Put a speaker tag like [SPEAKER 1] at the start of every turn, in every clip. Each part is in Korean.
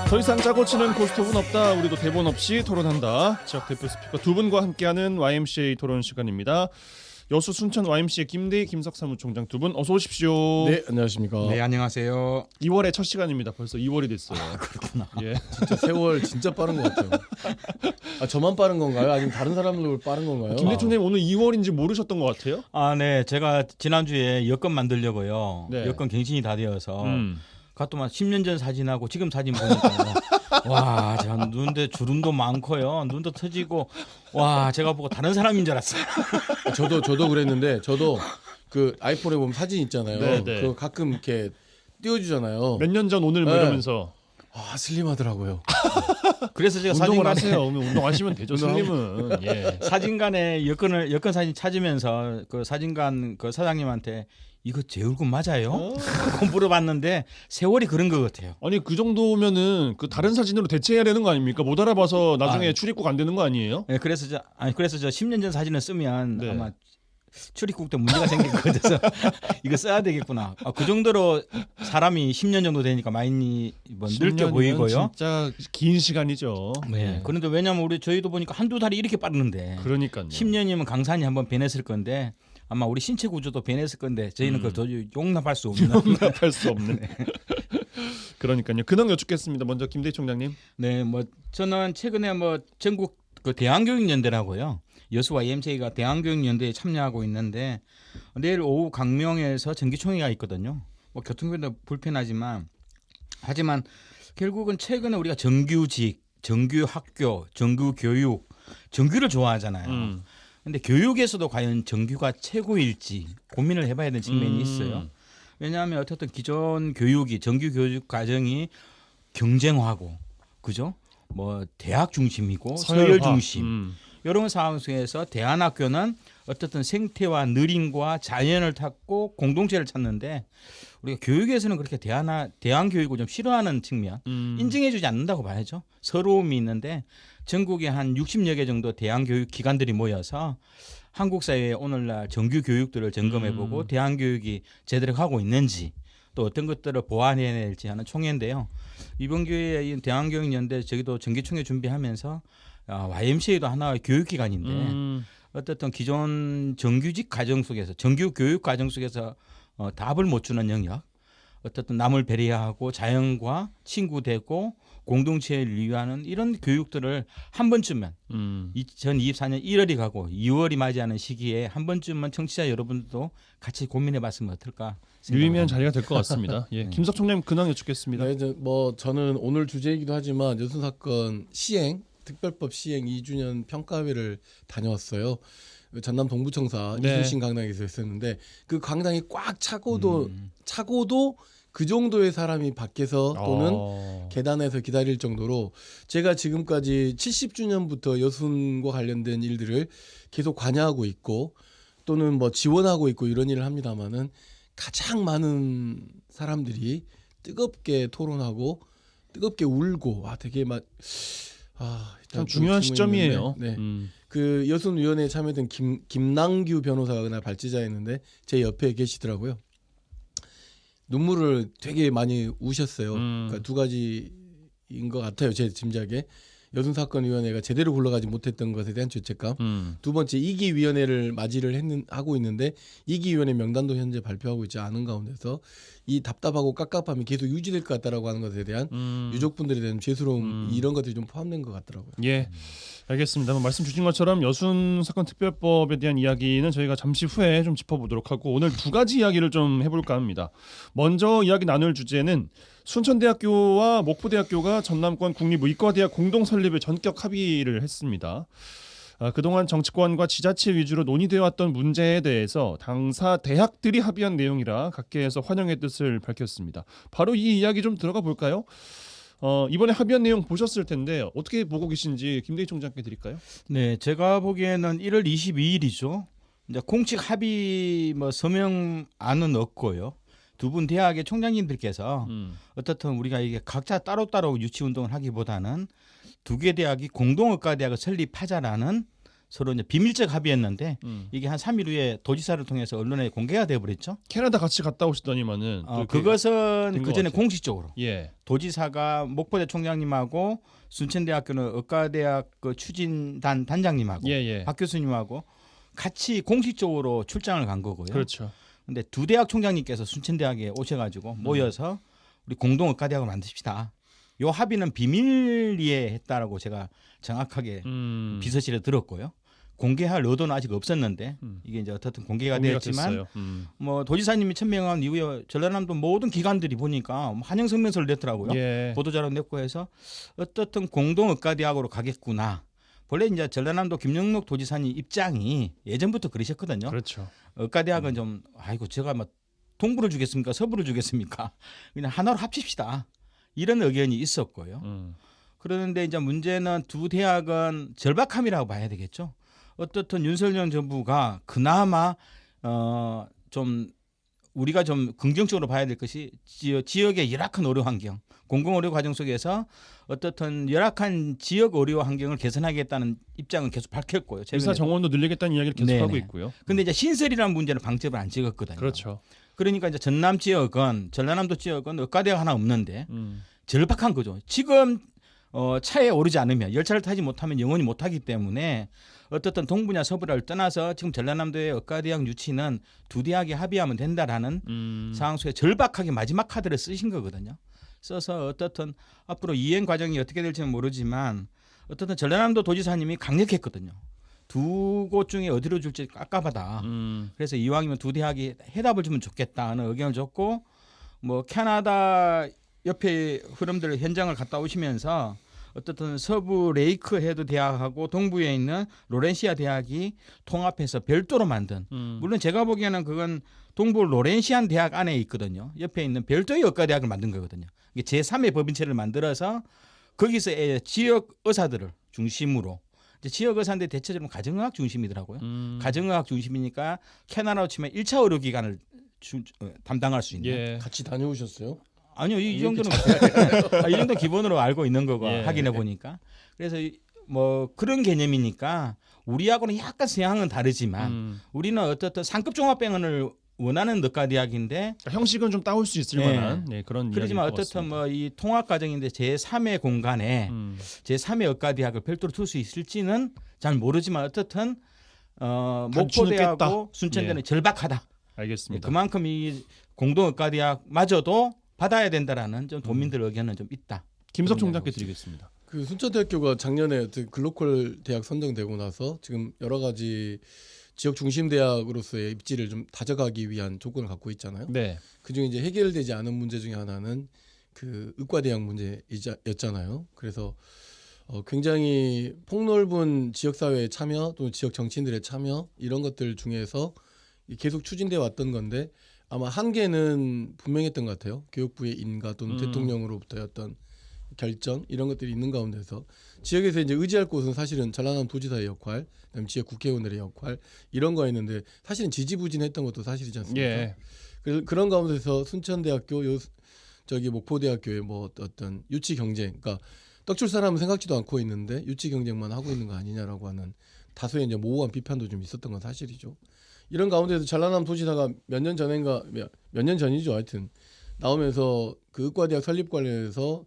[SPEAKER 1] 더 이상 짜고 치는 고스톱은 없다. 우리도 대본 없이 토론한다. 지역 대표 스피커 두 분과 함께하는 YMCA 토론 시간입니다. 여수 순천 YMCA 김대희 김석 사무총장 두 분 어서 오십시오.
[SPEAKER 2] 네, 안녕하십니까.
[SPEAKER 3] 네, 안녕하세요.
[SPEAKER 1] 2월의 첫 시간입니다. 벌써 2월이 됐어요.
[SPEAKER 3] 그렇구나.
[SPEAKER 1] 예.
[SPEAKER 2] 진짜 세월 진짜 빠른 것 같아요. 아, 저만 빠른 건가요? 아니면 다른 사람들 빠른 건가요?
[SPEAKER 1] 김대희 총장님 오늘 2월인지 모르셨던 것 같아요.
[SPEAKER 3] 아, 네, 제가 지난주에 여권 만들려고요.
[SPEAKER 1] 네.
[SPEAKER 3] 여권 갱신이 다 되어서 갔더만 10년 전 사진하고 지금 사진 보니까요. 와, 제가 눈에 주름도 많고요. 눈도 터지고 와, 제가 보고 다른 사람인 줄 알았어요.
[SPEAKER 2] 저도 그랬는데 저도 그 아이폰에 보면 사진 있잖아요.
[SPEAKER 1] 네, 네.
[SPEAKER 2] 그거 가끔 이렇게 띄워주잖아요.
[SPEAKER 1] 몇 년 전 오늘 뭐
[SPEAKER 2] 네.
[SPEAKER 1] 이러면서
[SPEAKER 2] 아, 슬림하더라고요.
[SPEAKER 3] 그래서 제가
[SPEAKER 1] 운동을
[SPEAKER 3] 사진관에
[SPEAKER 1] 하세요. 운동하시면 되죠. 선생님은. 예.
[SPEAKER 3] 사진관에 여권 사진 찾으면서 그 사진관 그 사장님한테 이거 제 얼굴 맞아요? 하고 물어봤는데 세월이 그런 것 같아요.
[SPEAKER 1] 아니 그 정도면은 그 다른 사진으로 대체해야 되는 거 아닙니까? 못 알아봐서 나중에 출입국 안 되는 거 아니에요?
[SPEAKER 3] 네, 그래서 저 10년 전 사진을 쓰면
[SPEAKER 1] 네.
[SPEAKER 3] 아마 출입국 때 문제가 생길 것 같아서 이거 써야 되겠구나. 그 정도로 사람이 10년 정도 되니까 많이 뭐 늙게
[SPEAKER 1] 10년이면
[SPEAKER 3] 보이고요.
[SPEAKER 1] 진짜 긴 시간이죠.
[SPEAKER 3] 네. 그런데 왜냐하면 저희도 보니까 한두 달이 이렇게 빠르는데
[SPEAKER 1] 그러니까요.
[SPEAKER 3] 10년이면 강산이 한번 변했을 건데 아마 우리 신체 구조도 변했을 건데 저희는 그걸 도저히 용납할 수 없는.
[SPEAKER 1] 용납할 수 없는. 그러니까요. 근황 여쭙겠습니다. 먼저 김대희 총장님.
[SPEAKER 3] 네, 뭐 저는 최근에 뭐 전국 그 대한교육연대라고요. 여수 YMCA가 대한교육연대에 참여하고 있는데 내일 오후 강명에서 정기총회가 있거든요. 뭐 교통편도 불편하지만 하지만 결국은 최근에 우리가 정규직, 정규학교, 정규교육, 정규를 좋아하잖아요. 근데 교육에서도 과연 정규가 최고일지 고민을 해봐야 되는 측면이 있어요. 왜냐하면 어쨌든 기존 교육이 정규 교육 과정이 경쟁화고, 그죠? 뭐 대학 중심이고 서열 중심 이런 상황 속에서 대안학교는 어쨌든 생태와 느림과 자연을 찾고 공동체를 찾는데 우리가 교육에서는 그렇게 대안 교육을 좀 싫어하는 측면, 인정해주지 않는다고 봐야죠. 서러움이 있는데 전국에 한 60여 개 정도 대안 교육 기관들이 모여서 한국 사회의 오늘날 정규 교육들을 점검해보고 대안 교육이 제대로 하고 있는지 또 어떤 것들을 보완해야 될지 하는 총회인데요. 이번 기회에 이 대한교육연대 저기도 정기총회 준비하면서 YMCA도 하나의 교육기관인데 어쨌든 기존 정규직 과정 속에서 정규 교육 과정 속에서 답을 못 주는 영역, 어쨌든 남을 배려하고 자연과 친구되고 공동체를 위하는 이런 교육들을 한 번쯤은 2024년 1월이 가고 2월이 맞이하는 시기에 한 번쯤은 청취자 여러분들도 같이 고민해봤으면 어떨까 생각합니다.
[SPEAKER 1] 유의미한 자리가 될 것 같습니다. 예,
[SPEAKER 3] 네.
[SPEAKER 1] 김석 총장님 근황 여쭙겠습니다.
[SPEAKER 2] 네, 뭐 저는 오늘 주제이기도 하지만 여수 사건 시행 특별법 시행 2주년 평가회를 다녀왔어요. 전남 동부청사
[SPEAKER 1] 네.
[SPEAKER 2] 이순신 강당에서 했었는데 그 강당이 꽉 차고도 그 정도의 사람이 밖에서 또는 계단에서 기다릴 정도로 제가 지금까지 70주년부터 여순과 관련된 일들을 계속 관여하고 있고 또는 뭐 지원하고 있고 이런 일을 합니다마는 가장 많은 사람들이 뜨겁게 토론하고 뜨겁게 울고 되게
[SPEAKER 1] 참 중요한 시점이에요.
[SPEAKER 2] 네. 그 여순위원회에 참여된 김남규 변호사가 그날 발제자였는데 제 옆에 계시더라고요. 눈물을 되게 많이 우셨어요. 그러니까 두 가지인 것 같아요. 제 짐작에. 여순사건위원회가 제대로 굴러가지 못했던 것에 대한 죄책감. 두 번째 2기 위원회를 맞이를 하고 있는데 2기 위원회 명단도 현재 발표하고 있지 않은 가운데서 이 답답하고 깝깝함이 계속 유지될 것 같다라고 하는 것에 대한 유족분들에 대한 죄스러움 이런 것들이 좀 포함된 것 같더라고요.
[SPEAKER 1] 예, 알겠습니다. 말씀 주신 것처럼 여순 사건 특별법에 대한 이야기는 저희가 잠시 후에 좀 짚어보도록 하고 오늘 두 가지 이야기를 좀 해볼까 합니다. 먼저 이야기 나눌 주제는 순천대학교와 목포대학교가 전남권 국립의과대학 공동 설립에 전격 합의를 했습니다. 그동안 정치권과 지자체 위주로 논의되어 왔던 문제에 대해서 당사 대학들이 합의한 내용이라 각계에서 환영의 뜻을 밝혔습니다. 바로 이 이야기 좀 들어가 볼까요? 이번에 합의한 내용 보셨을 텐데 어떻게 보고 계신지 김대희 총장께 드릴까요?
[SPEAKER 3] 네, 제가 보기에는 1월 22일이죠. 이제 공식 합의 서명안은 없고요. 두 분 대학의 총장님들께서 어떻든 우리가 이게 각자 따로따로 유치 운동을 하기보다는 두 개 대학이 공동의과대학을 설립하자라는 서로 이제 비밀적 합의였는데 이게 한 3일 후에 도지사를 통해서 언론에 공개가 되어 버렸죠.
[SPEAKER 1] 캐나다 같이 갔다 오시더니만은
[SPEAKER 3] 그것은 그 전에 공식적으로
[SPEAKER 1] 예.
[SPEAKER 3] 도지사가 목포대 총장님하고 순천대학교는 의과대학 그 추진단 단장님하고
[SPEAKER 1] 예.
[SPEAKER 3] 박 교수님하고 같이 공식적으로 출장을 간 거고요.
[SPEAKER 1] 그렇죠.
[SPEAKER 3] 근데 두 대학 총장님께서 순천대학에 오셔가지고 모여서 우리 공동 의과대학을 만드십시다. 요 합의는 비밀리에 했다라고 제가 정확하게 비서실에 들었고요. 공개할 의도는 아직 없었는데 이게 이제 어떻든 공개가 되었지만 뭐 도지사님이 천명한 이후에 전라남도 모든 기관들이 보니까 환영 성명서를 냈더라고요.
[SPEAKER 1] 예.
[SPEAKER 3] 보도자료 냈고 해서 어떻든 공동 의과대학으로 가겠구나. 원래 이제 전라남도 김영록 도지사님 입장이 예전부터 그러셨거든요.
[SPEAKER 1] 그렇죠.
[SPEAKER 3] 의과대학은 좀 아이고 제가 뭐 동부를 주겠습니까 서부를 주겠습니까 그냥 하나로 합칩시다 이런 의견이 있었고요. 그런데 이제 문제는 두 대학은 절박함이라고 봐야 되겠죠. 어떻든 윤석열 정부가 그나마 좀 우리가 좀 긍정적으로 봐야 될 것이 지역의 열악한 의료 환경, 공공 의료 과정 속에서 어떻든 열악한 지역 의료 환경을 개선하겠다는 입장은 계속 밝혔고요.
[SPEAKER 1] 의사 정원도 늘리겠다는 이야기를 계속하고 있고요.
[SPEAKER 3] 근데 이제 신설이라는 문제는 방점을 안 찍었거든요.
[SPEAKER 1] 그렇죠.
[SPEAKER 3] 그러니까 이제 전남 지역은 전라남도 지역은 의과대학 하나 없는데 절박한 거죠. 지금 차에 오르지 않으면 열차를 타지 못하면 영원히 못하기 때문에 어떻든 동부냐 서부를 떠나서 지금 전라남도의 의과대학 유치는 두 대학이 합의하면 된다라는 상황 속에 절박하게 마지막 카드를 쓰신 거거든요. 써서 어떻든 앞으로 이행 과정이 어떻게 될지는 모르지만 어떻든 전라남도 도지사님이 강력했거든요. 두 곳 중에 어디로 줄지 깝깝하다. 그래서 이왕이면 두 대학이 해답을 주면 좋겠다는 의견을 줬고 뭐 캐나다 옆에 흐름들 현장을 갔다 오시면서 어떻든 서부 레이크 헤드 대학하고 동부에 있는 로렌시아 대학이 통합해서 별도로 만든 물론 제가 보기에는 그건 동부 로렌시안 대학 안에 있거든요. 옆에 있는 별도의 의과대학을 만든 거거든요. 이게 제3의 법인체를 만들어서 거기서 지역 의사들을 중심으로 이제 지역 의사인데 대체적으로 가정의학 중심이더라고요. 가정의학 중심이니까 캐나다로 치면 1차 의료기관을 담당할 수 있는.
[SPEAKER 1] 예.
[SPEAKER 2] 같이 다녀오셨어요?
[SPEAKER 3] 아니요, 이 정도는 이 정도 기본으로 알고 있는 거고
[SPEAKER 1] 예.
[SPEAKER 3] 확인해 보니까 그래서 뭐 그런 개념이니까 우리하고는 약간 성향은 다르지만 우리는 어떻든 상급 종합병원을 원하는 의과대학인데
[SPEAKER 1] 형식은 좀 따올 수 있을 만한 그런
[SPEAKER 3] 그렇지만
[SPEAKER 1] 이야기일 것
[SPEAKER 3] 어떻든
[SPEAKER 1] 같습니다.
[SPEAKER 3] 뭐 이 통합 과정인데 제3의 공간에 제3의 의과대학을 별도로 둘 수 있을지는 잘 모르지만 어떻든 목포대하고 순천대는 절박하다.
[SPEAKER 1] 알겠습니다.
[SPEAKER 3] 그만큼 이 공동 의과대학마저도 받아야 된다라는 좀 도민들 의견은 좀 있다.
[SPEAKER 1] 김석 총장께 드리겠습니다.
[SPEAKER 2] 그 순천대학교가 작년에 글로컬 대학 선정되고 나서 지금 여러 가지 지역 중심 대학으로서의 입지를 좀 다져가기 위한 조건을 갖고 있잖아요.
[SPEAKER 1] 네.
[SPEAKER 2] 그중에 이제 해결되지 않은 문제 중에 하나는 그 의과대학 문제였잖아요. 그래서 굉장히 폭넓은 지역사회의 참여 또는 지역 정치인들의 참여 이런 것들 중에서 계속 추진돼 왔던 건데 아마 한계는 분명했던 것 같아요. 교육부의 인가 또는 대통령으로부터의 어떤 결정 이런 것들이 있는 가운데서 지역에서 이제 의지할 곳은 사실은 전라남 도지사의 역할, 그다음에 지역 국회의원들의 역할 이런 거였는데 사실은 지지부진했던 것도 사실이지 않습니까?
[SPEAKER 1] 예.
[SPEAKER 2] 그런 가운데서 순천대학교, 목포대학교의 뭐 어떤 유치 경쟁, 그러니까 떡줄 사람은 생각지도 않고 있는데 유치 경쟁만 하고 있는 거 아니냐라고 하는 다수의 이제 모호한 비판도 좀 있었던 건 사실이죠. 이런 가운데서 전라남 도지사가 몇 년 전 전이죠. 하여튼 나오면서 그 의과대학 설립 관련해서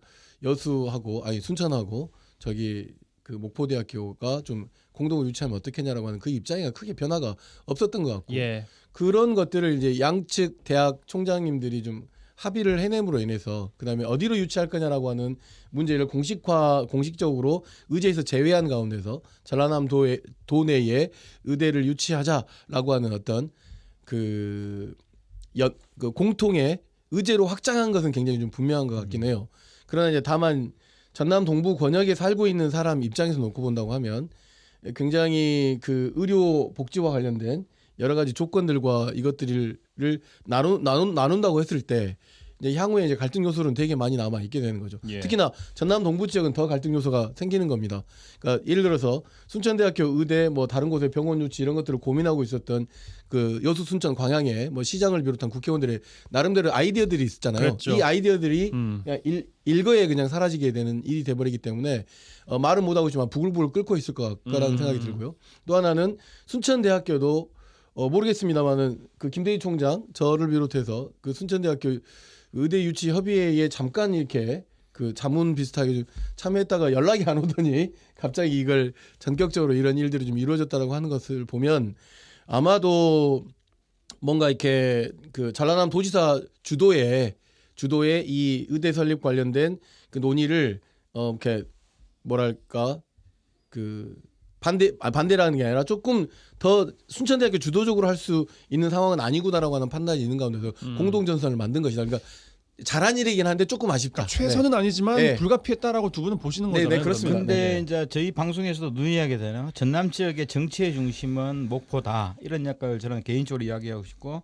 [SPEAKER 2] 순천하고 그 목포대학교가 좀 공동을 유치하면 어떻겠냐라고 하는 그 입장이 크게 변화가 없었던 것 같고
[SPEAKER 1] 예.
[SPEAKER 2] 그런 것들을 이제 양측 대학 총장님들이 좀 합의를 해냄으로 인해서 그다음에 어디로 유치할 거냐라고 하는 문제를 공식적으로 의제에서 제외한 가운데서 전라남 도내에 의대를 유치하자라고 하는 어떤 그 공통의 의제로 확장한 것은 굉장히 좀 분명한 것 같긴 해요. 그러나 이제 다만 전남 동부 권역에 살고 있는 사람 입장에서 놓고 본다고 하면 굉장히 그 의료 복지와 관련된 여러 가지 조건들과 이것들을 나눈다고 했을 때 이제 향후에 이제 갈등 요소는 되게 많이 남아 있게 되는 거죠.
[SPEAKER 1] 예.
[SPEAKER 2] 특히나 전남 동부 지역은 더 갈등 요소가 생기는 겁니다. 그러니까 예를 들어서 순천대학교 의대 뭐 다른 곳에 병원 유치 이런 것들을 고민하고 있었던 그 여수 순천 광양에 뭐 시장을 비롯한 국회의원들의 나름대로 아이디어들이 있었잖아요.
[SPEAKER 1] 그랬죠.
[SPEAKER 2] 이 아이디어들이 그냥 일거에 그냥 사라지게 되는 일이 돼버리기 때문에 말은 못하고 있지만 부글부글 끓고 있을 거라는 생각이 들고요. 또 하나는 순천대학교도 모르겠습니다만은 그 김대희 총장 저를 비롯해서 그 순천대학교 의대 유치 협의회에 잠깐 이렇게 그 자문 비슷하게 좀 참여했다가 연락이 안 오더니 갑자기 이걸 전격적으로 이런 일들이 좀 이루어졌다라고 하는 것을 보면 아마도 뭔가 이렇게 그 전라남 도지사 주도에 이 의대 설립 관련된 그 논의를 이렇게 뭐랄까 그 반대라는 게 아니라 조금 더 순천대학교 주도적으로 할 수 있는 상황은 아니구나라고 하는 판단이 있는 가운데서 공동전선을 만든 것이다. 그러니까 잘한 일이긴 한데 조금 아쉽다.
[SPEAKER 1] 최선은 아니지만
[SPEAKER 2] 네.
[SPEAKER 1] 불가피했다라고 두 분은 보시는
[SPEAKER 2] 네,
[SPEAKER 1] 거잖아요.
[SPEAKER 2] 네, 그렇습니다.
[SPEAKER 1] 그러면.
[SPEAKER 3] 근데
[SPEAKER 2] 네.
[SPEAKER 3] 이제 저희 방송에서도 논의하게 되나요? 전남 지역의 정치의 중심은 목포다 이런 약간을 저는 개인적으로 이야기하고 싶고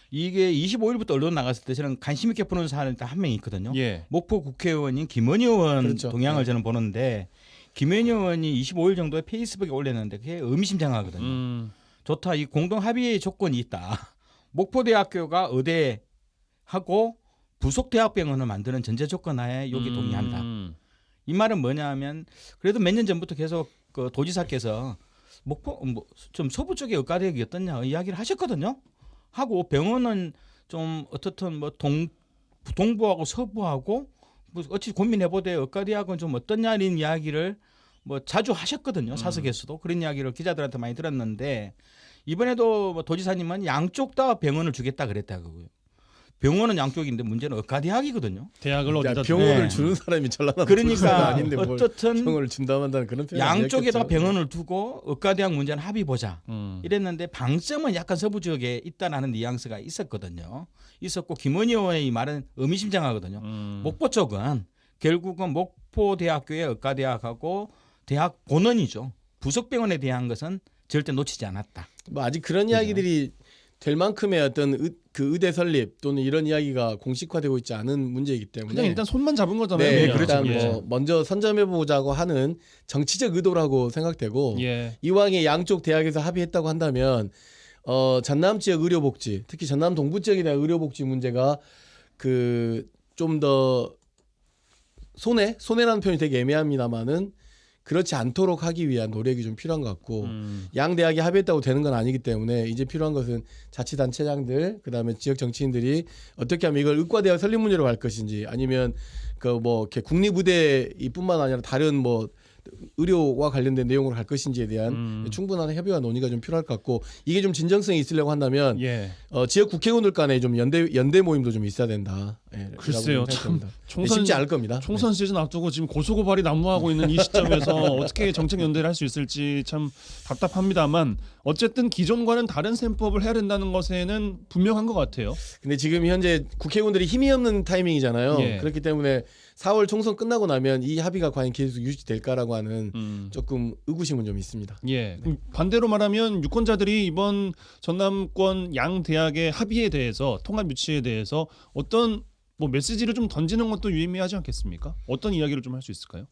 [SPEAKER 3] 이게 25일부터 언론 나갔을 때 저는 관심 있게 보는 사람이 한 명 있거든요.
[SPEAKER 1] 예.
[SPEAKER 3] 목포 국회의원인 김원희 의원
[SPEAKER 2] 그렇죠.
[SPEAKER 3] 동향을
[SPEAKER 2] 네.
[SPEAKER 3] 저는 보는데 김원희 의원이 25일 정도에 페이스북에 올렸는데 그게 의미심장하거든요. 좋다. 이 공동 합의의 조건이 있다. 목포대학교가 의대하고 부속 대학병원을 만드는 전제 조건 하에 여기 동의한다. 이 말은 뭐냐하면 그래도 몇 년 전부터 계속 그 도지사께서 목포 좀 서부 쪽에 의과대학이 어떻냐 이야기를 하셨거든요. 하고 병원은 좀 어떻든 뭐 동부하고 서부하고 뭐 어찌 고민해보되 의과대학은 좀 어떠냐 이런 이야기를 뭐 자주 하셨거든요. 사석에서도 그런 이야기를 기자들한테 많이 들었는데 이번에도 뭐 도지사님은 양쪽 다 병원을 주겠다 그랬다고요. 병원은 양쪽인데 문제는 의과대학이거든요.
[SPEAKER 1] 대학을 어디다
[SPEAKER 2] 병원을
[SPEAKER 3] 네.
[SPEAKER 2] 주는 사람이 전라남
[SPEAKER 3] 그러니까
[SPEAKER 2] 아닌데 뭘
[SPEAKER 3] 어떻든
[SPEAKER 2] 병원을 준다고 한다는 그런 표현
[SPEAKER 3] 양쪽에다 병원을 두고 의과대학 문제는 합의 보자.
[SPEAKER 1] 음.
[SPEAKER 3] 이랬는데 방점은 약간 서부 지역에 있다라는 뉘앙스가 있었거든요. 있었고 김원희 의원의 이 말은 의미심장하거든요. 목포 쪽은 결국은 목포대학교의 의과대학하고 대학 본원이죠. 부속병원에 대한 것은 절대 놓치지 않았다.
[SPEAKER 2] 뭐 아직 그런 이야기들이 될 만큼의 어떤 그 의대 설립 또는 이런 이야기가 공식화되고 있지 않은 문제이기 때문에
[SPEAKER 1] 그냥 일단 손만 잡은 거잖아요.
[SPEAKER 2] 네,
[SPEAKER 1] 그냥.
[SPEAKER 2] 일단
[SPEAKER 1] 예.
[SPEAKER 2] 뭐 먼저 선점해 보자고 하는 정치적 의도라고 생각되고
[SPEAKER 1] 예.
[SPEAKER 2] 이왕에 양쪽 대학에서 합의했다고 한다면 전남 지역 의료복지 특히 전남 동부 지역에 대한 의료복지 문제가 그 좀 더 손해라는 표현이 되게 애매합니다만은 그렇지 않도록 하기 위한 노력이 좀 필요한 것 같고 양 대학이 합의했다고 되는 건 아니기 때문에 이제 필요한 것은 자치단체장들 그다음에 지역 정치인들이 어떻게 하면 이걸 의과대학 설립 문제로 갈 것인지 아니면 그 뭐 이렇게 국립의대이뿐만 아니라 다른 뭐 의료와 관련된 내용으로 갈 것인지에 대한 충분한 협의와 논의가 좀 필요할 것 같고 이게 좀 진정성이 있으려고 한다면
[SPEAKER 1] 예.
[SPEAKER 2] 지역 국회의원들 간에 좀 연대 모임도 좀 있어야 된다. 예,
[SPEAKER 1] 글쎄요,
[SPEAKER 2] 라고
[SPEAKER 1] 참
[SPEAKER 2] 생각합니다.
[SPEAKER 1] 총선
[SPEAKER 2] 쉽지 않을 겁니다.
[SPEAKER 1] 총선 시즌 앞두고 지금 고소고발이 난무하고 있는 이 시점에서 어떻게 정책 연대를 할 수 있을지 참 답답합니다만 어쨌든 기존과는 다른 셈법을 해야 된다는 것에는 분명한 것 같아요.
[SPEAKER 2] 근데 지금 현재 국회의원들이 힘이 없는 타이밍이잖아요.
[SPEAKER 1] 예.
[SPEAKER 2] 그렇기 때문에 4월 총선 끝나고 나면 이 합의가 과연 계속 유지될까라고 하는 조금 의구심은 좀 있습니다.
[SPEAKER 1] 예. 그럼 반대로 말하면 유권자들이 이번 전남권 양 대학의 합의에 대해서 통합 유치에 대해서 어떤 뭐 메시지를 좀 던지는 것도 유의미하지 않겠습니까? 어떤 이야기를 좀 할 수 있을까요?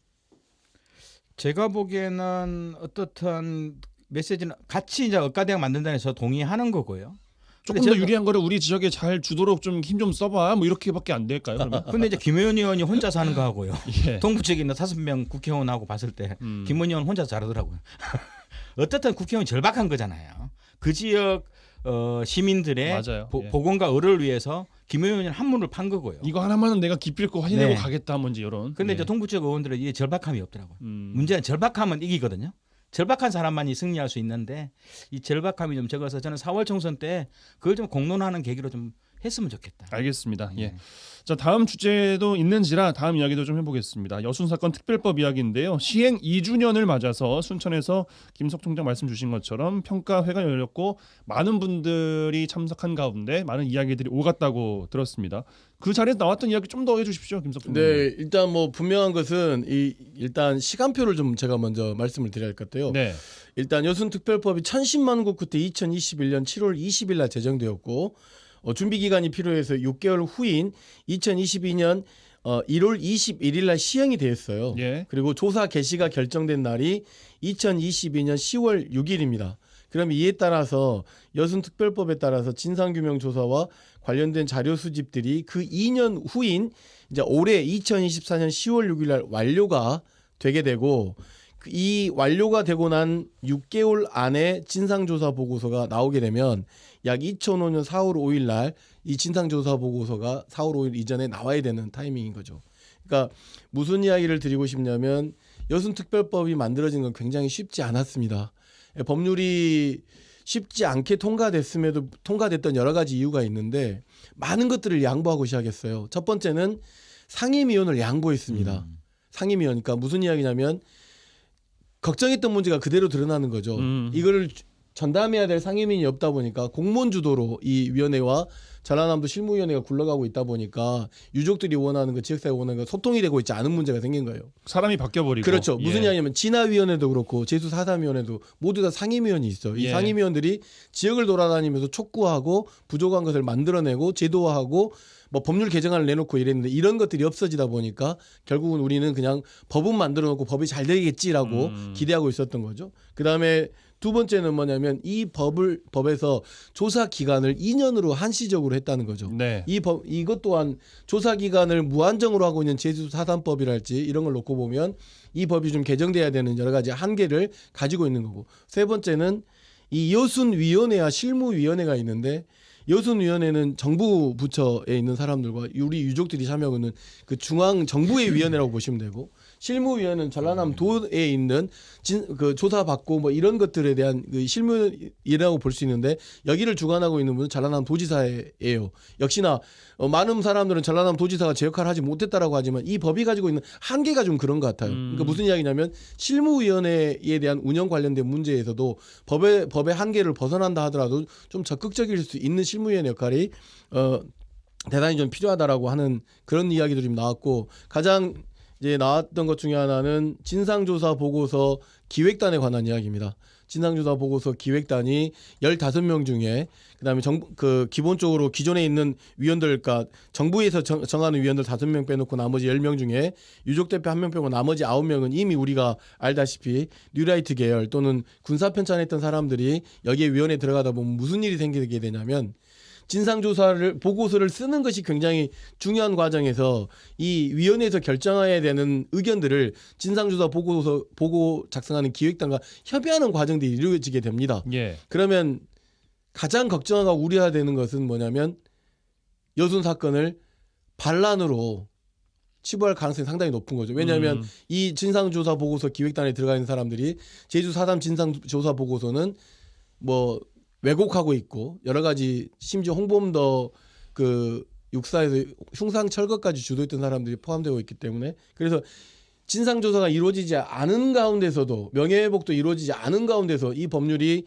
[SPEAKER 3] 제가 보기에는 어떻든 메시지는 같이 이제 의과대학 만든다는 데서 동의하는 거고요.
[SPEAKER 1] 조금 더 유리한 거를 우리 지역에 잘 주도록 좀 힘 좀 써봐. 뭐 이렇게밖에 안 될까요? 그러면?
[SPEAKER 3] 근데 이제 김의원 의원이 혼자 사는 거 하고요.
[SPEAKER 1] 예.
[SPEAKER 3] 동부 지역에 있는 5명 국회의원하고 봤을 때 김의원 의원 혼자 잘하더라고요. 어떻든 국회의원 절박한 거잖아요. 그 지역 시민들의
[SPEAKER 1] 맞아요. 예.
[SPEAKER 3] 보건과 의료를 위해서 김의원 의원이 한문을 판 거고요.
[SPEAKER 1] 이거 하나만은 내가 기필코 확인하고
[SPEAKER 3] 네.
[SPEAKER 1] 가겠다. 뭔지 이런.
[SPEAKER 3] 근데
[SPEAKER 1] 예.
[SPEAKER 3] 이제 동부 지역 의원들은 이게 절박함이 없더라고요. 문제는 절박하면 이기거든요. 절박한 사람만이 승리할 수 있는데 이 절박함이 좀 적어서 저는 4월 총선 때 그걸 좀 공론화하는 계기로 좀 했으면 좋겠다.
[SPEAKER 1] 알겠습니다. 예. 자, 다음 주제도 있는지라 다음 이야기도 좀 해보겠습니다. 여순 사건 특별법 이야기인데요. 시행 2주년을 맞아서 순천에서 김석 총장 말씀 주신 것처럼 평가회가 열렸고 많은 분들이 참석한 가운데 많은 이야기들이 오갔다고 들었습니다. 그 자리에서 나왔던 이야기 좀 더 해주십시오, 김석 총장.
[SPEAKER 2] 네, 일단 뭐 분명한 것은 일단 시간표를 좀 제가 먼저 말씀을 드려야 할 것 같아요.
[SPEAKER 1] 네.
[SPEAKER 2] 일단 여순 특별법이 1010만 국 그때 2021년 7월 20일 날 제정되었고 준비 기간이 필요해서 6개월 후인 2022년 1월 21일 날 시행이 되었어요.
[SPEAKER 1] 예.
[SPEAKER 2] 그리고 조사 개시가 결정된 날이 2022년 10월 6일입니다. 그럼 이에 따라서 여순특별법에 따라서 진상규명조사와 관련된 자료 수집들이 그 2년 후인 이제 올해 2024년 10월 6일 날 완료가 되게 되고 이 완료가 되고 난 6개월 안에 진상조사 보고서가 나오게 되면 약 2005년 4월 5일 날 이 진상조사 보고서가 4월 5일 이전에 나와야 되는 타이밍인 거죠. 그러니까 무슨 이야기를 드리고 싶냐면 여순특별법이 만들어진 건 굉장히 쉽지 않았습니다. 법률이 쉽지 않게 통과됐음에도 통과됐던 여러 가지 이유가 있는데 많은 것들을 양보하고 시작했어요. 첫 번째는 상임위원을 양보했습니다. 상임위원, 그러니까 무슨 이야기냐면 걱정했던 문제가 그대로 드러나는 거죠. 이거를 전담해야 될 상임위원이 없다 보니까 공무원 주도로 이 위원회와 전라남도 실무위원회가 굴러가고 있다 보니까 유족들이 원하는 거, 지역사회가 원하는 거 소통이 되고 있지 않은 문제가 생긴 거예요.
[SPEAKER 1] 사람이 바뀌어버리고.
[SPEAKER 2] 그렇죠. 무슨 이야기냐면 진화위원회도 그렇고 제수4.3위원회도 모두 다 상임위원이 있어. 이
[SPEAKER 1] 예.
[SPEAKER 2] 상임위원들이 지역을 돌아다니면서 촉구하고 부족한 것을 만들어내고 제도화하고 뭐 법률 개정안을 내놓고 이랬는데 이런 것들이 없어지다 보니까 결국은 우리는 그냥 법은 만들어 놓고 법이 잘 되겠지라고 기대하고 있었던 거죠. 그다음에 두 번째는 뭐냐면 이 법에서 조사 기간을 2년으로 한시적으로 했다는 거죠.
[SPEAKER 1] 네.
[SPEAKER 2] 이것 또한 조사 기간을 무한정으로 하고 있는 제주4.3법이랄지 이런 걸 놓고 보면 이 법이 좀 개정돼야 되는 여러 가지 한계를 가지고 있는 거고. 세 번째는 이 여순위원회와 실무위원회가 있는데 여순위원회는 정부 부처에 있는 사람들과 우리 유족들이 참여하는 그 중앙 정부의 위원회라고 보시면 되고 실무위원회는 전라남도에 있는 그 조사받고 뭐 이런 것들에 대한 그 실무위라고 볼 수 있는데 여기를 주관하고 있는 분은 전라남도지사예요. 역시나 많은 사람들은 전라남도지사가 제 역할을 하지 못했다라고 하지만 이 법이 가지고 있는 한계가 좀 그런 것 같아요. 그러니까 무슨 이야기냐면 실무위원회에 대한 운영 관련된 문제에서도 법의 한계를 벗어난다 하더라도 좀 적극적일 수 있는 실무위원회 역할이 대단히 좀 필요하다라고 하는 그런 이야기도 좀 나왔고 가장 이제 나왔던 것 중에 하나는 진상조사 보고서 기획단에 관한 이야기입니다. 진상조사 보고서 기획단이 15명 중에 그다음에 기본적으로 기존에 있는 위원들, 그러니까 정부에서 정하는 위원들 5명 빼놓고 나머지 10명 중에 유족 대표 1명 빼고 나머지 9명은 이미 우리가 알다시피 뉴라이트 계열 또는 군사 편찬했던 사람들이 여기에 위원회에 들어가다 보면 무슨 일이 생기게 되냐면 진상조사를 보고서를 쓰는 것이 굉장히 중요한 과정에서 이 위원회에서 결정해야 되는 의견들을 진상조사 보고 작성하는 기획단과 협의하는 과정들이 이루어지게 됩니다.
[SPEAKER 1] 예.
[SPEAKER 2] 그러면 가장 걱정하고 우려되는 것은 뭐냐면 여순 사건을 반란으로 치부할 가능성이 상당히 높은 거죠. 왜냐하면 이 진상조사 보고서 기획단에 들어가 있는 사람들이 제주 4.3 진상조사 보고서는 뭐 왜곡하고 있고 여러 가지 심지어 홍범도 그 육사에서 흉상 철거까지 주도했던 사람들이 포함되어 있기 때문에 그래서 진상조사가 이루어지지 않은 가운데서도 명예회복도 이루어지지 않은 가운데서 이 법률이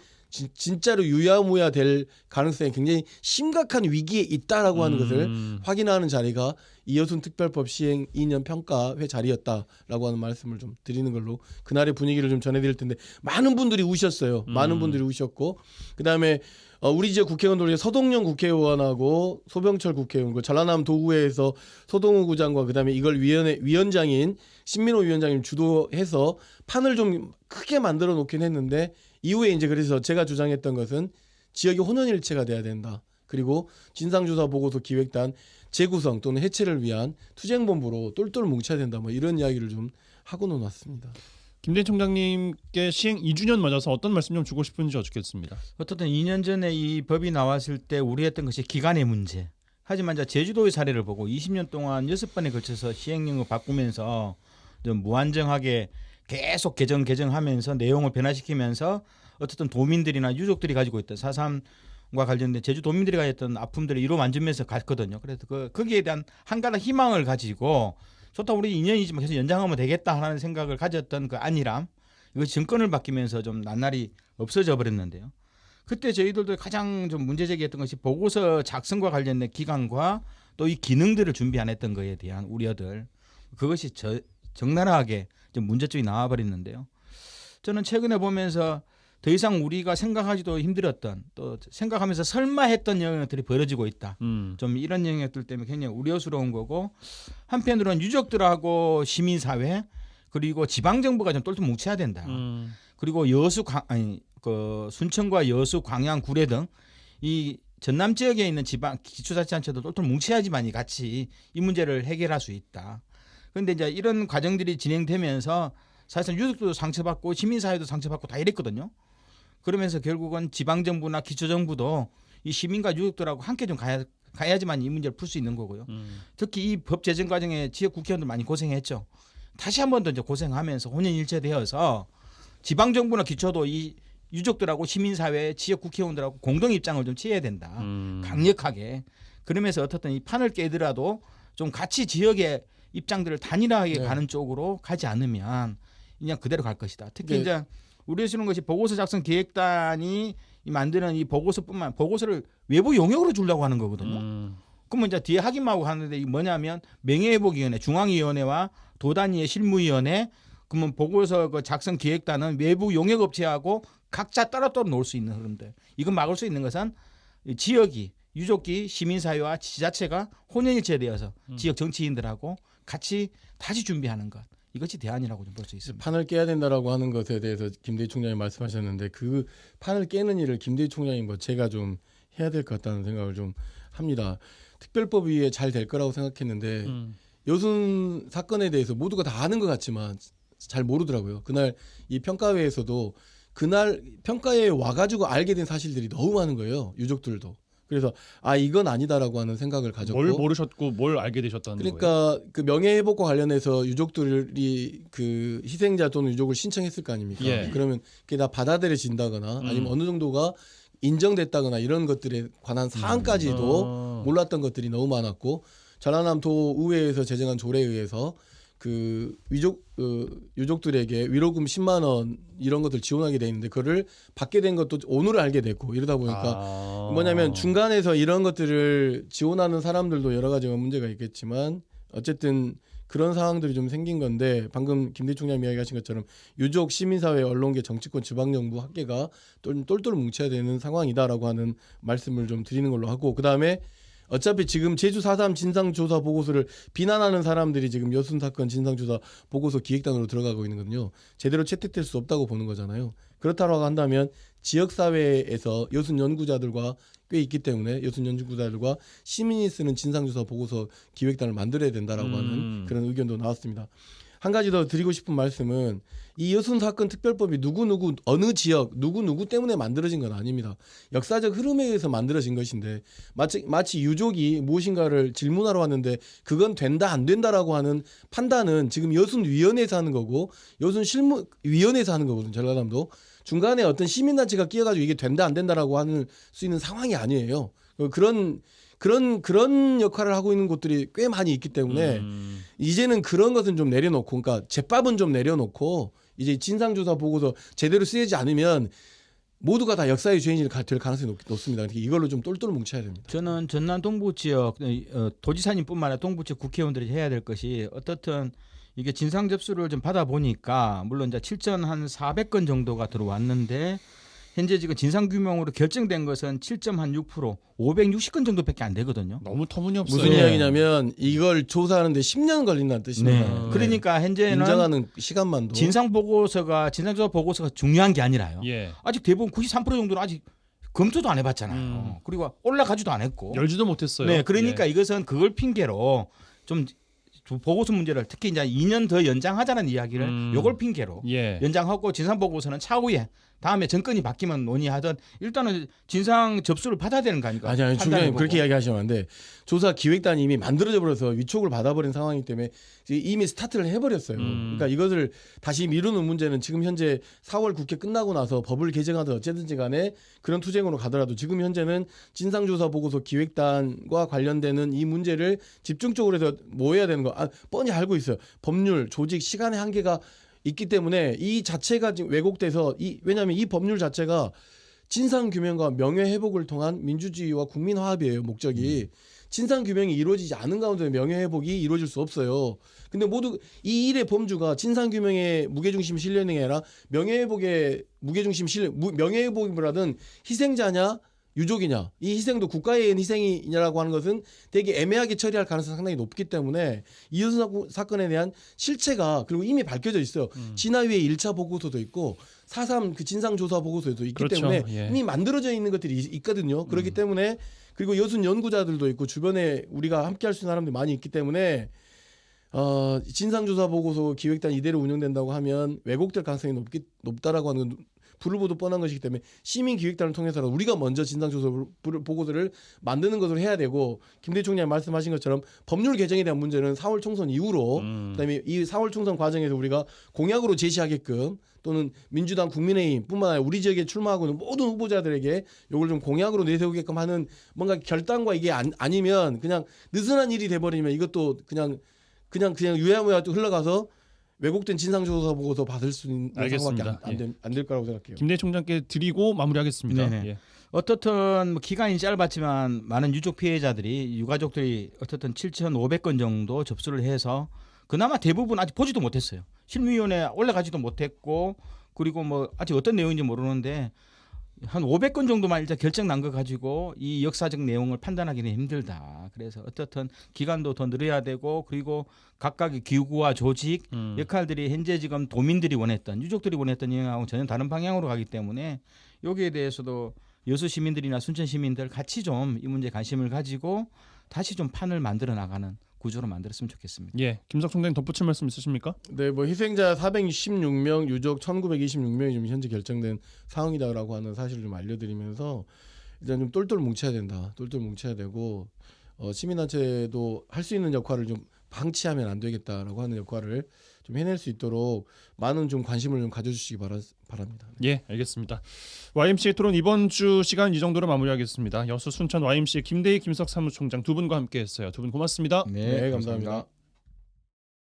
[SPEAKER 2] 진짜로 유야무야 될 가능성이 굉장히 심각한 위기에 있다라고 하는 것을 확인하는 자리가 이여순 특별법 시행 2년 평가회 자리였다라고 하는 말씀을 좀 드리는 걸로 그날의 분위기를 좀 전해드릴 텐데 많은 분들이 우셨어요. 많은 분들이 우셨고 그다음에 우리 지역 국회의원들 중에 서동영 국회의원하고 소병철 국회의원, 전라남 도구회에서 소동우 구장과 그다음에 이걸 위원장인 신민호 위원장님 주도해서 판을 좀 크게 만들어 놓긴 했는데 이후에 이제 그래서 제가 주장했던 것은 지역이 혼연일체가 돼야 된다. 그리고 진상조사 보고서 기획단 재구성 또는 해체를 위한 투쟁본부로 똘똘 뭉쳐야 된다. 뭐 이런 이야기를 좀 하고는 왔습니다.
[SPEAKER 1] 김대인 총장님께 시행 2주년 맞아서 어떤 말씀 좀 주고 싶은지 여쭙겠습니다.
[SPEAKER 3] 어떻든 2년 전에 이 법이 나왔을 때 우려했던 것이 기간의 문제. 하지만 이제 제주도의 사례를 보고 20년 동안 6번에 걸쳐서 시행령을 바꾸면서 좀 무한정하게 계속 개정하면서 내용을 변화시키면서 어쨌든 도민들이나 유족들이 가지고 있던 4.3과 관련된 제주 도민들이 가졌던 아픔들을 이루 만지면서 갔거든요. 그래서 거기에 대한 한 가닥 희망을 가지고 좋다 우리 2년이지만 계속 연장하면 되겠다 하는 생각을 가졌던 그 안일함 이것이 정권을 바뀌면서 좀 낱날이 없어져 버렸는데요. 그때 저희들도 가장 좀 문제 제기했던 것이 보고서 작성과 관련된 기간과 또 이 기능들을 준비 안 했던 것에 대한 우려들 그것이 적나라하게 좀 문제점이 나와버렸는데요. 저는 최근에 보면서 더 이상 우리가 생각하기도 힘들었던 또 생각하면서 설마 했던 영역들이 벌어지고 있다. 좀 이런 영역들 때문에 굉장히 우려스러운 거고 한편으로는 유족들하고 시민사회 그리고 지방정부가 좀 똘똘 뭉쳐야 된다. 그리고 순천과 여수, 광양, 구례 등 이 전남 지역에 있는 지방 기초자치단체도 똘똘 뭉쳐야지만 같이 이 문제를 해결할 수 있다. 그런데 이제 이런 과정들이 진행되면서 사실상 유족도 상처받고 시민사회도 상처받고 다 이랬거든요. 그러면서 결국은 지방정부나 기초정부도 이 시민과 유족들하고 함께 좀 가야지만 이 문제를 풀 수 있는 거고요. 특히 이 법 제정 과정에 지역 국회의원들 많이 고생했죠. 다시 한 번 더 이제 고생하면서 혼연일체되어서 지방정부나 기초도 이 유족들하고 시민사회, 지역 국회의원들하고 공동 입장을 좀 취해야 된다. 강력하게. 그러면서 어떻든 이 판을 깨더라도 좀 같이 지역의 입장들을 단일하게
[SPEAKER 2] 네.
[SPEAKER 3] 가는 쪽으로 가지 않으면 그냥 그대로 갈 것이다. 특히
[SPEAKER 2] 네.
[SPEAKER 3] 이제 우려가 주는 것이 보고서 작성 기획단이 만드는 이 보고서를 외부 용역으로 주려고 하는 거거든요. 그러면 이제 뒤에 확인만 하고 하는데 이게 뭐냐면 명예회복위원회, 중앙위원회와 도단위의 실무위원회, 그러면 보고서 그 작성 기획단은 외부 용역업체하고 각자 따로따로 놓을 수 있는 흐름들. 이건 막을 수 있는 것은 지역이 유족기, 시민사회와 지자체가 혼연일체되어서 지역 정치인들하고 같이 다시 준비하는 것. 이것이 대안이라고 좀 볼 수 있습니다.
[SPEAKER 2] 판을 깨야 된다라고 하는 것에 대해서 김대희 총장이 말씀하셨는데 그 판을 깨는 일을 김대희 총장이 제가 좀 해야 될 것 같다는 생각을 좀 합니다. 특별법위에 잘 될 거라고 생각했는데 여순 사건에 대해서 모두가 다 아는 것 같지만 잘 모르더라고요. 그날 이 평가회에서도 그날 평가회에 와가지고 알게 된 사실들이 너무 많은 거예요. 유족들도. 그래서 이건 아니다라고 하는 생각을 가졌고
[SPEAKER 1] 뭘 모르셨고 뭘 알게 되셨다는 거예요?
[SPEAKER 2] 그러니까 그 명예회복과 관련해서 유족들이 그 희생자 또는 유족을 신청했을 거 아닙니까?
[SPEAKER 1] 예.
[SPEAKER 2] 그러면 그게 다 받아들여진다거나 아니면 어느 정도가 인정됐다거나 이런 것들에 관한 사항까지도 몰랐던 것들이 너무 많았고 전라남 도의회에서 제정한 조례에 의해서 그 유족들에게 위로금 10만 원 이런 것들 지원하게 돼 있는데 그거를 받게 된 것도 오늘 알게 됐고 이러다 보니까 뭐냐면 중간에서 이런 것들을 지원하는 사람들도 여러 가지 문제가 있겠지만 어쨌든 그런 상황들이 좀 생긴 건데 방금 김대희 총장님 이야기하신 것처럼 유족, 시민사회, 언론계, 정치권, 지방정부 학계가 똘똘 뭉쳐야 되는 상황이다라고 하는 말씀을 좀 드리는 걸로 하고 그다음에 어차피 지금 제주 4.3 진상조사 보고서를 비난하는 사람들이 지금 여순 사건 진상조사 보고서 기획단으로 들어가고 있는 거거든요. 제대로 채택될 수 없다고 보는 거잖아요. 그렇다고 한다면 지역사회에서 여순 연구자들과 꽤 있기 때문에 여순 연구자들과 시민이 쓰는 진상조사 보고서 기획단을 만들어야 된다라고 하는 그런 의견도 나왔습니다. 한 가지 더 드리고 싶은 말씀은 이 여순 사건 특별법이 누구누구 어느 지역 누구누구 때문에 만들어진 건 아닙니다. 역사적 흐름에 의해서 만들어진 것인데 마치 유족이 무엇인가를 질문하러 왔는데 그건 된다 안 된다라고 하는 판단은 지금 여순 위원회에서 하는 거고 여순 실무위원회에서 하는 거거든요. 전라남도 중간에 어떤 시민단체가 끼어가지고 이게 된다 안 된다라고 하는 수 있는 상황이 아니에요. 그런 역할을 하고 있는 곳들이 꽤 많이 있기 때문에 이제는 그런 것은 좀 내려놓고 그러니까 제밥은 좀 내려놓고 이제 진상조사 보고서 제대로 쓰이지 않으면 모두가 다 역사의 죄인이 될 가능성이 높습니다. 이걸로 좀 똘똘 뭉쳐야 됩니다.
[SPEAKER 3] 저는 전남 동부 지역 도지사님뿐만 아니라 동부 지역 국회의원들이 해야 될 것이 어떻든 이게 진상 접수를 좀 받아 보니까 물론 이제 7,400건 정도가 들어왔는데 현재 지금 진상 규명으로 결정된 것은 7.6%, 560건 정도밖에 안 되거든요.
[SPEAKER 1] 너무 터무니없어요.
[SPEAKER 2] 무슨 이야기냐면 이걸 조사하는데 10년 걸린다는 뜻입니다.
[SPEAKER 3] 네. 그러니까 현재는
[SPEAKER 2] 인정하는 시간만도
[SPEAKER 3] 진상조사 보고서가 중요한 게 아니라요.
[SPEAKER 1] 예.
[SPEAKER 3] 아직 대부분 93% 정도는 아직 검토도 안 해봤잖아요. 그리고 올라가지도 안 했고.
[SPEAKER 1] 열지도 못했어요.
[SPEAKER 3] 네, 그러니까
[SPEAKER 1] 예.
[SPEAKER 3] 이것은 그걸 핑계로 좀 보고서 문제를 특히 이제 2년 더 연장하자는 이야기를 요걸 핑계로
[SPEAKER 1] 예.
[SPEAKER 3] 연장하고 진상 보고서는 차후에 다음에 정권이 바뀌면 논의하던 일단은 진상 접수를 받아야 되는 거 아닙니까?
[SPEAKER 2] 아니 중장님 그렇게 이야기하시면 안 돼. 조사 기획단이 이미 만들어져 버려서 위촉을 받아버린 상황이기 때문에 이미 스타트를 해버렸어요. 그러니까 이것을 다시 미루는 문제는 지금 현재 4월 국회 끝나고 나서 법을 개정하든 어쨌든지 간에 그런 투쟁으로 가더라도 지금 현재는 진상조사 보고서 기획단과 관련되는 이 문제를 집중적으로 해서 뭐 해야 되는 거 뻔히 알고 있어요. 법률, 조직, 시간의 한계가 있기 때문에 이 자체가 지금 왜곡돼서 왜냐하면 이 법률 자체가 진상 규명과 명예 회복을 통한 민주주의와 국민 화합이에요. 목적이. 진상 규명이 이루어지지 않은 가운데 명예 회복이 이루어질 수 없어요. 근데 모두 이 일의 범주가 진상 규명에 무게중심 실리는 게 아니라 명예 회복에 무게중심 실려 명예 회복이라든 희생자냐 유족이냐 이 희생도 국가에 의한 희생이냐라고 하는 것은 되게 애매하게 처리할 가능성이 상당히 높기 때문에 이효순 사건에 대한 실체가 그리고 이미 밝혀져 있어요. 진화위의 1차 보고서도 있고 4.3 그 진상조사 보고서도 있기
[SPEAKER 1] 그렇죠.
[SPEAKER 2] 때문에
[SPEAKER 1] 예.
[SPEAKER 2] 이미 만들어져 있는 것들이 있거든요. 그렇기 때문에 그리고 여순 연구자들도 있고 주변에 우리가 함께할 수 있는 사람들이 많이 있기 때문에 진상조사 보고서 기획단 이대로 운영된다고 하면 왜곡될 가능성이 높다라고 하는 건 불을 보듯 뻔한 것이기 때문에 시민 기획단을 통해서라도 우리가 먼저 진상조사 보고서를 만드는 것으로 해야 되고 김대중 총장이 말씀하신 것처럼 법률 개정에 대한 문제는 4월 총선 이후로 그다음에 이 4월 총선 과정에서 우리가 공약으로 제시하게끔 또는 민주당 국민의힘뿐만 아니라 우리 지역에 출마하고 있는 모든 후보자들에게 이걸 좀 공약으로 내세우게끔 하는 뭔가 결단과 이게 아니면 그냥 느슨한 일이 돼버리면 이것도 그냥 유야무야 흘러가서 왜곡된 진상조사 보고서 받을 수 있는 상황밖에 안 될 거라고 생각해요.
[SPEAKER 1] 김대희 총장께 드리고 마무리하겠습니다.
[SPEAKER 3] 네네.
[SPEAKER 1] 예.
[SPEAKER 3] 어떻든 뭐 기간이 짧았지만 많은 유족 피해자들이 유가족들이 어떻든 7,500건 정도 접수를 해서 그나마 대부분 아직 보지도 못했어요. 실무위원회에 올라가지도 못했고 그리고 뭐 아직 어떤 내용인지 모르는데 한 500건 정도만 일단 결정 난 거 가지고 이 역사적 내용을 판단하기는 힘들다. 그래서 어떻든 기간도 더 늘어야 되고 그리고 각각의 기구와 조직 역할들이 현재 지금 도민들이 원했던 유족들이 원했던 영향하고 전혀 다른 방향으로 가기 때문에 여기에 대해서도 여수 시민들이나 순천 시민들 같이 좀 이 문제에 관심을 가지고 다시 좀 판을 만들어 나가는 구조로 만들었으면 좋겠습니다.
[SPEAKER 1] 예, 김석 총장님 덧붙일 말씀 있으십니까?
[SPEAKER 2] 네, 뭐 희생자 416명, 유족 1,926명이 좀 현재 결정된 상황이다라고 하는 사실을 좀 알려드리면서 일단 좀 똘똘 뭉쳐야 된다. 똘똘 뭉쳐야 되고 시민단체도 할 수 있는 역할을 좀 방치하면 안 되겠다라고 하는 역할을 좀 해낼 수 있도록 많은 좀 관심을 좀 가져주시기 바랍니다.
[SPEAKER 1] 예, 알겠습니다. YMCA 토론 이번 주 시간 이 정도로 마무리하겠습니다. 여수 순천 YMCA 김대희 김석 사무총장 두 분과 함께했어요. 두 분 고맙습니다.
[SPEAKER 2] 네, 감사합니다.